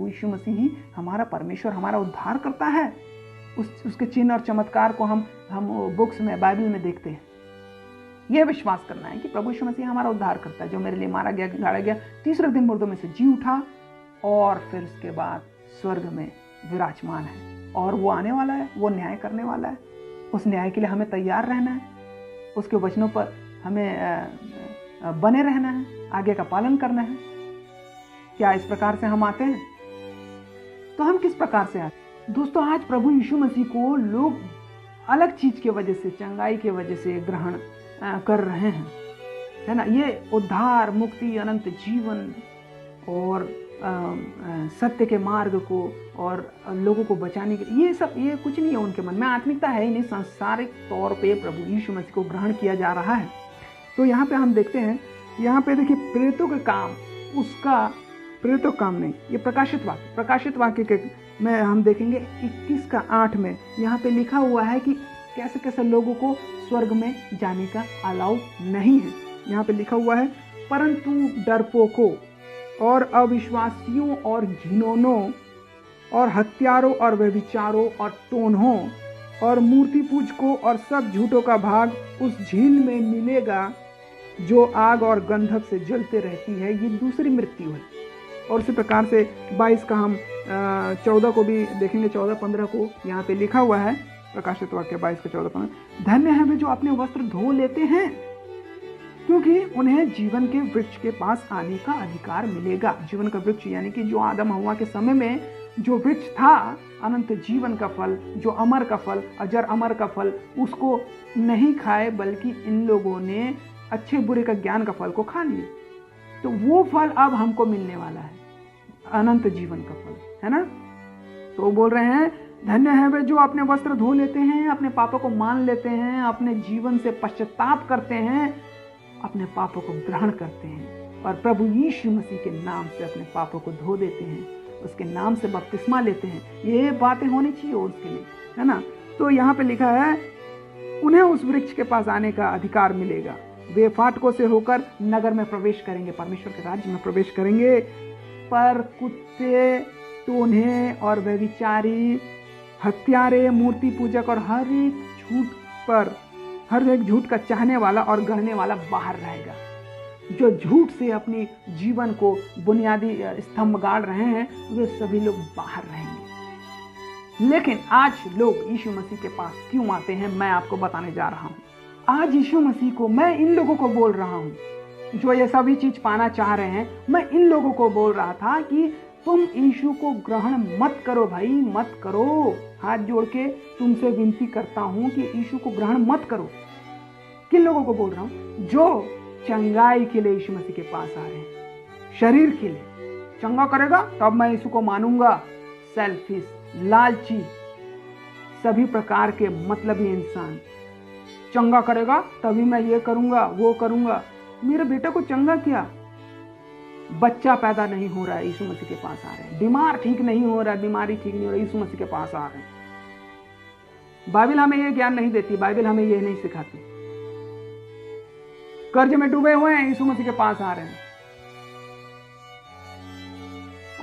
प्रभु यीशु मसीह ही हमारा परमेश्वर, हमारा उद्धार करता है। उसके चिन्ह और चमत्कार को हम बुक्स में, बाइबल में देखते हैं। यह विश्वास करना है कि प्रभु यीशु मसीह हमारा उद्धार करता है, जो मेरे लिए मारा गया, गाड़ा गया, तीसरे दिन मुर्दों में से जी उठा और फिर उसके बाद स्वर्ग में विराजमान है और वो आने वाला है, वो न्याय करने वाला है। उस न्याय के लिए हमें तैयार रहना है, उसके वचनों पर हमें बने रहना है, आगे का पालन करना है। क्या इस प्रकार से हम आते हैं? तो हम किस प्रकार से आते हैं? दोस्तों, आज प्रभु यीशु मसीह को लोग अलग चीज की वजह से, चंगाई की वजह से ग्रहण कर रहे हैं, है ना। ये उद्धार, मुक्ति, अनंत जीवन और सत्य के मार्ग को और लोगों को बचाने के, ये कुछ नहीं है उनके मन में, आत्मिकता है ही नहीं। सांसारिक तौर पे प्रभु यीशु मसीह को ग्रहण किया जा रहा है। तो यहाँ पे हम देखते हैं, यहाँ पे देखिए प्रेरितों के काम, उसका प्रेरितों काम नहीं, ये प्रकाशित वाक्य के में हम देखेंगे 21:8 में यहाँ पे लिखा हुआ है कि कैसे कैसे लोगों को स्वर्ग में जाने का अलाउ नहीं है। यहाँ पे लिखा हुआ है, परंतु डरपोकों और अविश्वासियों और घिनौनों और हत्यारों और व्यभिचारों और टोन्हों और मूर्ति पूजकों और सब झूठों का भाग उस झील में मिलेगा जो आग और गंधक से जलते रहती है। ये दूसरी मृत्यु है। और इसी प्रकार से 22 का हम 14 को भी देखेंगे, 14-15 को यहाँ पे लिखा हुआ है, प्रकाशित वाक्य 22 का 14-15, धन्य है वे जो अपने वस्त्र धो लेते हैं, क्योंकि उन्हें जीवन के वृक्ष के पास आने का अधिकार मिलेगा। जीवन का वृक्ष यानी कि जो आदम हव्वा के समय में जो वृक्ष था, अनंत जीवन का फल, जो अमर का फल, अजर अमर का फल, उसको नहीं खाए, बल्कि इन लोगों ने अच्छे बुरे का ज्ञान का फल को खा लिए। तो वो फल अब हमको मिलने वाला है, अनंत जीवन का फल, है ना। तो बोल रहे हैं, धन्य है वे जो अपने वस्त्र धो लेते हैं, अपने पापों को मान लेते हैं, अपने जीवन से पश्चाताप करते हैं, अपने पापों को ग्रहण करते हैं और प्रभु यीशु मसीह के नाम से अपने पापों को धो देते हैं, उसके नाम से बपतिस्मा लेते हैं। ये बातें होनी चाहिए उसके लिए, है ना। तो यहाँ पे लिखा है, उन्हें उस वृक्ष के पास आने का अधिकार मिलेगा, वे फाटकों से होकर नगर में प्रवेश करेंगे, परमेश्वर के राज्य में प्रवेश करेंगे। पर कुत्ते, टोन्हे और व्यभिचारी, हत्यारे, मूर्ति पूजक और हर एक झूठ का चाहने वाला और गढ़ने वाला बाहर रहेगा। जो झूठ से अपनी जीवन को बुनियादी स्तंभ गाड़ रहे हैं, वे सभी लोग बाहर रहेंगे। लेकिन आज लोग यीशु मसीह के पास क्यों आते हैं, मैं आपको बताने जा रहा हूं। आज यीशु मसीह को, मैं इन लोगों को बोल रहा हूं जो ये सभी चीज पाना चाह रहे हैं, मैं इन लोगों को बोल रहा था कि तुम यीशु को ग्रहण मत करो भाई, मत करो। हाथ जोड़ के तुमसे विनती करता हूं कि यीशु को ग्रहण मत करो। किन लोगों को बोल रहा हूं? जो चंगाई के लिए यीशु मसीह के पास आ रहे हैं, शरीर के लिए। चंगा करेगा तब मैं यीशु को मानूंगा। सेल्फिश, लालची, सभी प्रकार के मतलबी इंसान, चंगा करेगा तभी मैं ये करूंगा, वो करूंगा। मेरे बेटे को चंगा किया, बच्चा पैदा नहीं हो रहा है, यीशु मसीह के पास आ रहे हैं। बीमार ठीक नहीं हो रहा है, बीमारी ठीक नहीं हो रही, यीशु मसीह के पास आ रहे हैं। बाइबल हमें ये ज्ञान नहीं देती, बाइबल हमें ये नहीं सिखाती। कर्ज में डूबे हुए हैं, यीशु मसीह के पास आ रहे हैं।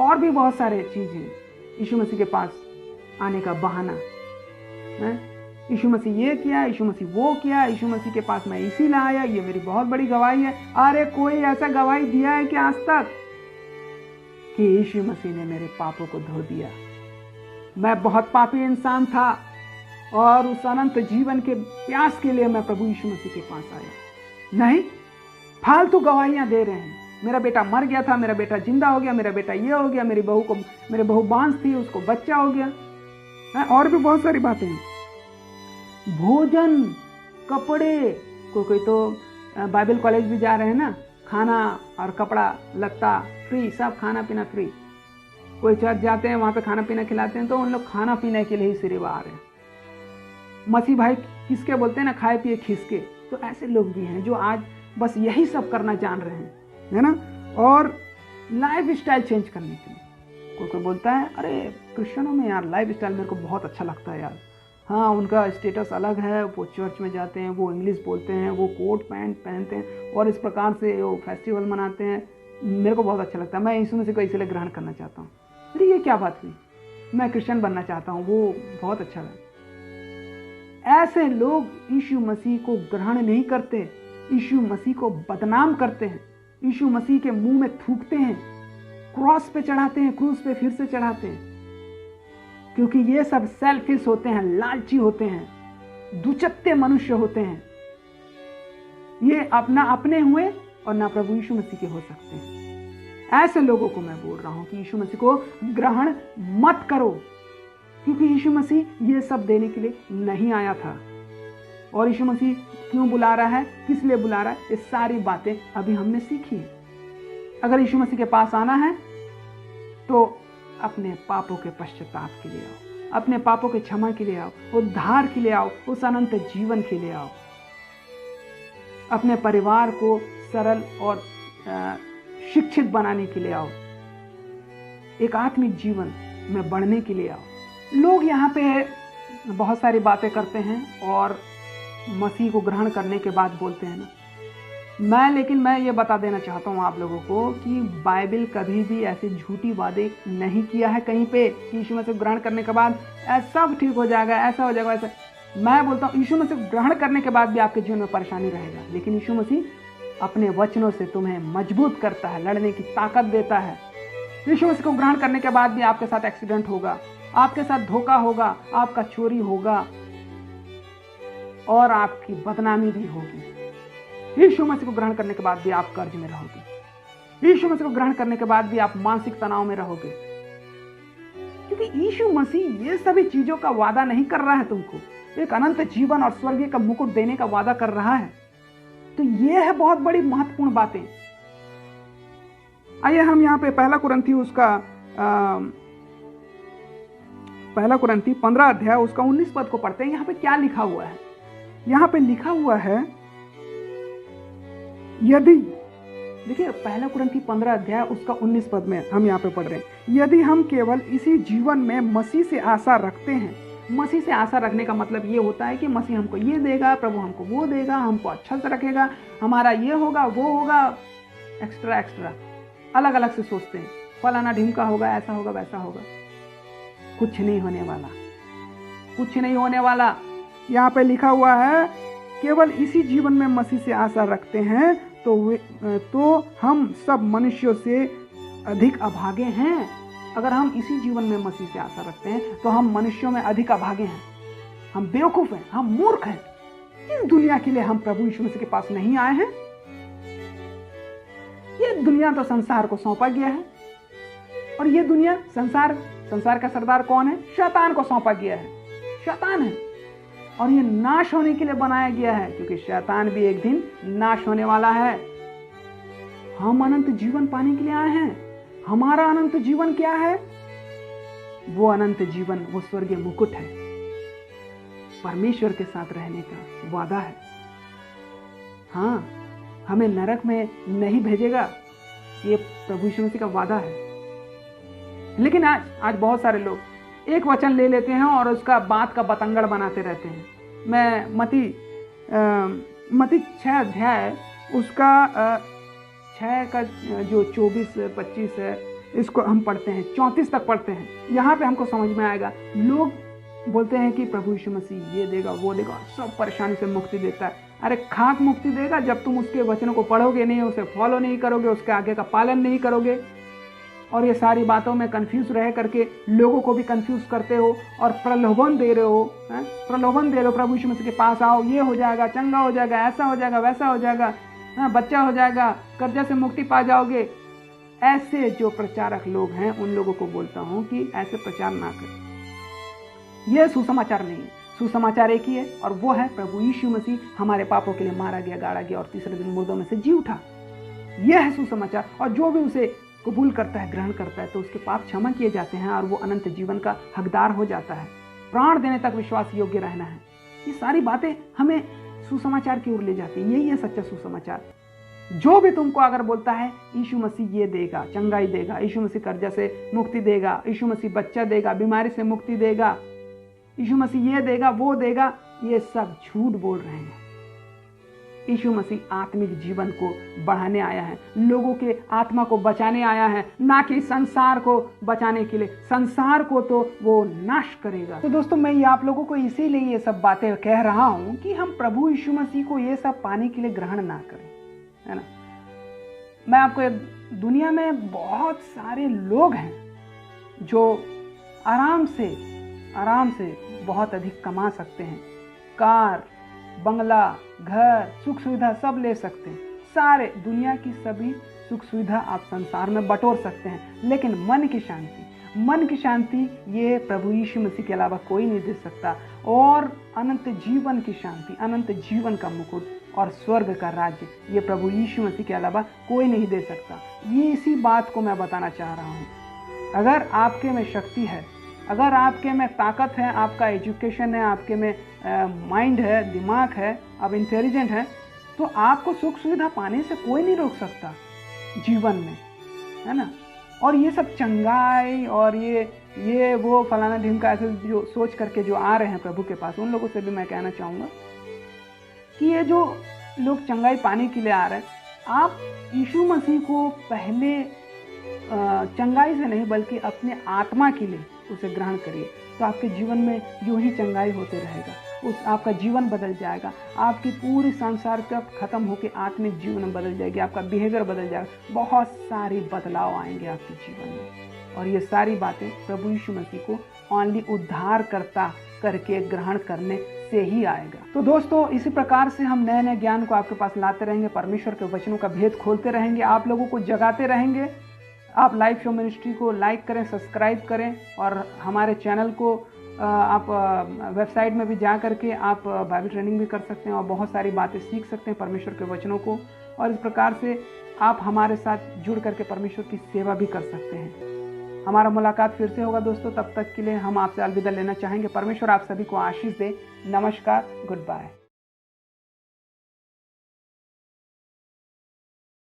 और भी बहुत सारे चीजें यीशु मसीह के पास आने का बहाना है। यीशु मसीह ये किया, यीशु मसीह वो किया, यीशु मसीह के पास मैं इसीलिए आया, ये मेरी बहुत बड़ी गवाही है। अरे कोई ऐसा गवाही दिया है कि आज तक कि यीशु मसीह ने मेरे पापों को धो दिया? मैं बहुत पापी इंसान था और उस अनंत जीवन के प्यास के लिए मैं प्रभु यीशु मसीह के पास आया। नहीं, फालतू गवाहियां दे रहे हैं। मेरा बेटा मर गया था, मेरा बेटा जिंदा हो गया, मेरा बेटा ये हो गया, मेरी बहू बांझ थी, उसको बच्चा हो गया है, और भी बहुत सारी बातें हैं। भोजन, कपड़े, कोई तो बाइबल कॉलेज भी जा रहे हैं ना, खाना और कपड़ा लत्ता फ्री, सब खाना पीना फ्री। कोई चर्च जाते हैं, वहां पे खाना पीना खिलाते हैं, तो उन लोग खाना पीने के लिए ही सिर्फ आ रहे हैं। मसीह भाई किसके बोलते हैं ना, खाए पिए खिसके। तो ऐसे लोग भी हैं जो आज बस यही सब करना जान रहे हैं, है ना, और लाइफ स्टाइल चेंज करने के लिए। कोई बोलता है, अरे क्रिश्चियनों में यार लाइफ स्टाइल मेरे को बहुत अच्छा लगता है यार। हाँ, उनका स्टेटस अलग है, वो चर्च में जाते हैं, वो इंग्लिश बोलते हैं, वो कोट पैंट पहनते हैं और इस प्रकार से वो फेस्टिवल मनाते हैं, मेरे को बहुत अच्छा लगता है, मैं यीशु मसीह को इसलिए ग्रहण करना चाहता हूँ। अरे ये क्या बात हुई, मैं क्रिश्चियन बनना चाहता हूँ, वो बहुत अच्छा लगा। ऐसे लोग यीशु मसीह को ग्रहण नहीं करते, यीशु मसीह को बदनाम करते हैं, यीशु मसीह के मुंह में थूकते हैं, क्रॉस पे चढ़ाते हैं, क्रूस पे फिर से चढ़ाते हैं, क्योंकि ये सब सेल्फिश होते हैं, लालची होते हैं, दुचत्ते मनुष्य होते हैं। ये अपना अपने हुए और ना प्रभु यीशु मसीह के हो सकते हैं। ऐसे लोगों को मैं बोल रहा हूं कि यीशु मसीह को ग्रहण मत करो, क्योंकि यीशु मसीह ये सब देने के लिए नहीं आया था। और यीशु मसीह क्यों बुला रहा है, किस लिए बुला रहा है, ये सारी बातें अभी हमने सीखी है। अगर यीशु मसीह के पास आना है तो अपने पापों के पश्चाताप के लिए आओ, अपने पापों के क्षमा के लिए आओ, उद्धार के लिए आओ, उस अनंत जीवन के लिए आओ, अपने परिवार को सरल और शिक्षित बनाने के लिए आओ, एक आत्मिक जीवन में बढ़ने के लिए आओ। लोग यहाँ पे बहुत सारी बातें करते हैं और मसीह को ग्रहण करने के बाद बोलते हैं ना, लेकिन मैं ये बता देना चाहता हूँ आप लोगों को कि बाइबल कभी भी ऐसे झूठी वादे नहीं किया है कहीं पे कि यीशु मसीह ग्रहण करने के बाद सब ठीक हो जाएगा, ऐसा हो जाएगा, ऐसा। मैं बोलता हूँ यीशु मसीह ग्रहण करने के बाद भी आपके जीवन में परेशानी रहेगा, लेकिन यीशु मसीह अपने वचनों से तुम्हें मजबूत करता है, लड़ने की ताकत देता है। यीशु मसीह को ग्रहण करने के बाद भी आपके साथ एक्सीडेंट होगा, आपके साथ धोखा होगा, आपका चोरी होगा और आपकी बदनामी भी होगी। यीशु मसीह को ग्रहण करने के बाद भी आप कर्ज में रहोगे, यीशु मसीह को ग्रहण करने के बाद भी आप मानसिक तनाव में रहोगे, क्योंकि यीशु मसीह ये सभी चीजों का वादा नहीं कर रहा है तुमको, एक अनंत जीवन और स्वर्गीय का मुकुट देने का वादा कर रहा है। तो ये है बहुत बड़ी महत्वपूर्ण बातें। आइए हम यहाँ पे पहला कुरिन्थी 15 अध्याय उसका 19 पद को पढ़ते हैं। यहाँ पे क्या लिखा हुआ है, यहाँ पे लिखा हुआ है, यदि, देखिए पहला कुरिन्थी 15 अध्याय उसका 19 पद में हम यहाँ पे पढ़ रहे हैं, यदि हम केवल इसी जीवन में मसीह से आशा रखते हैं। मसीह से आशा रखने का मतलब ये होता है कि मसीह हमको ये देगा, प्रभु हमको वो देगा, हमको अच्छा से रखेगा, हमारा ये होगा, वो होगा, एक्स्ट्रा अलग अलग से सोचते हैं, फलाना ढिमका होगा, ऐसा होगा, वैसा होगा। कुछ नहीं होने वाला, कुछ नहीं होने वाला। यहाँ पे लिखा हुआ है केवल इसी जीवन में मसीह से आशा रखते हैं तो हम सब मनुष्यों से अधिक अभागे हैं। अगर हम इसी जीवन में मसीह से आशा रखते हैं तो हम मनुष्यों में अधिक अभागे हैं, हम बेवकूफ हैं, हम मूर्ख हैं। इस दुनिया के लिए हम प्रभु यीशु मसीह के पास नहीं आए हैं। ये दुनिया तो संसार को सौंपा गया है, और ये दुनिया संसार का सरदार कौन है? शैतान को सौंपा गया है, शैतान है, और ये नाश होने के लिए बनाया गया है, क्योंकि शैतान भी एक दिन नाश होने वाला है। हम अनंत जीवन पाने के लिए आए हैं। हमारा अनंत जीवन क्या है? वो अनंत जीवन, वो स्वर्गीय मुकुट है, परमेश्वर के साथ रहने का वादा है। हाँ, हमें नरक में नहीं भेजेगा, ये प्रभु यीशु मसीह का वादा है। लेकिन आज बहुत सारे लोग एक वचन ले लेते हैं और उसका बात का बतंगड़ बनाते रहते हैं। मैं मती 6 अध्याय उसका 6 का जो 24-25 है, इसको हम पढ़ते हैं, 34 तक पढ़ते हैं। यहाँ पे हमको समझ में आएगा। लोग बोलते हैं कि प्रभु यीशु मसीह ये देगा, वो देगा, सब परेशानी से मुक्ति देता है। अरे खाक मुक्ति देगा जब तुम उसके वचनों को पढ़ोगे नहीं, उसे फॉलो नहीं करोगे, उसके आगे का पालन नहीं करोगे, और ये सारी बातों में कंफ्यूज रह करके लोगों को भी कंफ्यूज करते हो और प्रलोभन दे रहे हो, प्रलोभन दे रहे हो, प्रभु यीशु मसीह के पास आओ, ये हो जाएगा, चंगा हो जाएगा, ऐसा हो जाएगा, वैसा हो जाएगा, बच्चा हो जाएगा, कर्जा से मुक्ति पा जाओगे। ऐसे जो प्रचारक लोग हैं उन लोगों को बोलता हूं कि ऐसे प्रचार ना करें। यह सुसमाचार नहीं है। सुसमाचार एक ही है, और वो है प्रभु यीशु मसीह हमारे पापों के लिए मारा गया, गाड़ा गया और तीसरे दिन मुर्दों में से जी उठा। यह है सुसमाचार। और जो भी उसे कबूल करता है, ग्रहण करता है, तो उसके पाप क्षमा किए जाते हैं और वो अनंत जीवन का हकदार हो जाता है। प्राण देने तक विश्वास योग्य रहना है। ये सारी बातें हमें सुसमाचार की ओर ले जाती है। यही है सच्चा सुसमाचार। जो भी तुमको अगर बोलता है यीशु मसीह ये देगा, चंगाई देगा, यीशु मसीह कर्जा से मुक्ति देगा, यीशु मसीह बच्चा देगा, बीमारी से मुक्ति देगा, यीशु मसीह ये देगा, वो देगा, ये सब झूठ बोल रहे हैं। यीशु मसीह आत्मिक जीवन को बढ़ाने आया है, लोगों के आत्मा को बचाने आया है, ना कि संसार को बचाने के लिए। संसार को तो वो नाश करेगा। तो दोस्तों, मैं ये आप लोगों को इसीलिए ये सब बातें कह रहा हूँ कि हम प्रभु यीशु मसीह को ये सब पाने के लिए ग्रहण ना करें, है ना। मैं आपको, दुनिया में बहुत सारे लोग हैं जो आराम से बहुत अधिक कमा सकते हैं, कार, बंगला, घर, सुख सुविधा सब ले सकते हैं। सारे दुनिया की सभी सुख सुविधा आप संसार में बटोर सकते हैं, लेकिन मन की शांति ये प्रभु यीशु मसीह के अलावा कोई नहीं दे सकता। और अनंत जीवन की शांति, अनंत जीवन का मुकुट और स्वर्ग का राज्य ये प्रभु यीशु मसीह के अलावा कोई नहीं दे सकता। ये इसी बात को मैं बताना चाह रहा हूँ। अगर आपके में शक्ति है, अगर आपके में ताकत है, आपका एजुकेशन है, आपके में माइंड है, दिमाग है, आप इंटेलिजेंट हैं, तो आपको सुख सुविधा पाने से कोई नहीं रोक सकता जीवन में, है ना। और ये सब चंगाई और ये वो फलाना ढिमका ऐसे जो सोच करके जो आ रहे हैं प्रभु के पास, उन लोगों से भी मैं कहना चाहूँगा कि ये जो लोग चंगाई पाने के लिए आ रहे हैं, आप यीशु मसीह को पहले चंगाई से नहीं बल्कि अपने आत्मा के लिए उसे ग्रहण करिए, तो आपके जीवन में यूं ही चंगाई होते रहेगा। आपका जीवन बदल जाएगा, आपकी पूरी संसार तक खत्म होकर आत्मिक जीवन बदल जाएगी, आपका बिहेवियर बदल जाएगा, बहुत सारी बदलाव आएंगे आपके जीवन में। और ये सारी बातें प्रभु यीशु मसीह को ओनली उद्धारकर्ता करके ग्रहण करने से ही आएगा। तो दोस्तों, इसी प्रकार से हम नए नए ज्ञान को आपके पास लाते रहेंगे, परमेश्वर के वचनों का भेद खोलते रहेंगे, आप लोगों को जगाते रहेंगे। आप लाइफ शो मिनिस्ट्री को लाइक करें, सब्सक्राइब करें, और हमारे चैनल को आप वेबसाइट में भी जा करके आप बाइबल ट्रेनिंग भी कर सकते हैं और बहुत सारी बातें सीख सकते हैं परमेश्वर के वचनों को। और इस प्रकार से आप हमारे साथ जुड़ करके परमेश्वर की सेवा भी कर सकते हैं। हमारा मुलाकात फिर से होगा दोस्तों, तब तक के लिए हम आपसे अलविदा लेना चाहेंगे। परमेश्वर आप सभी को आशीष दे। नमस्कार, गुड बाय।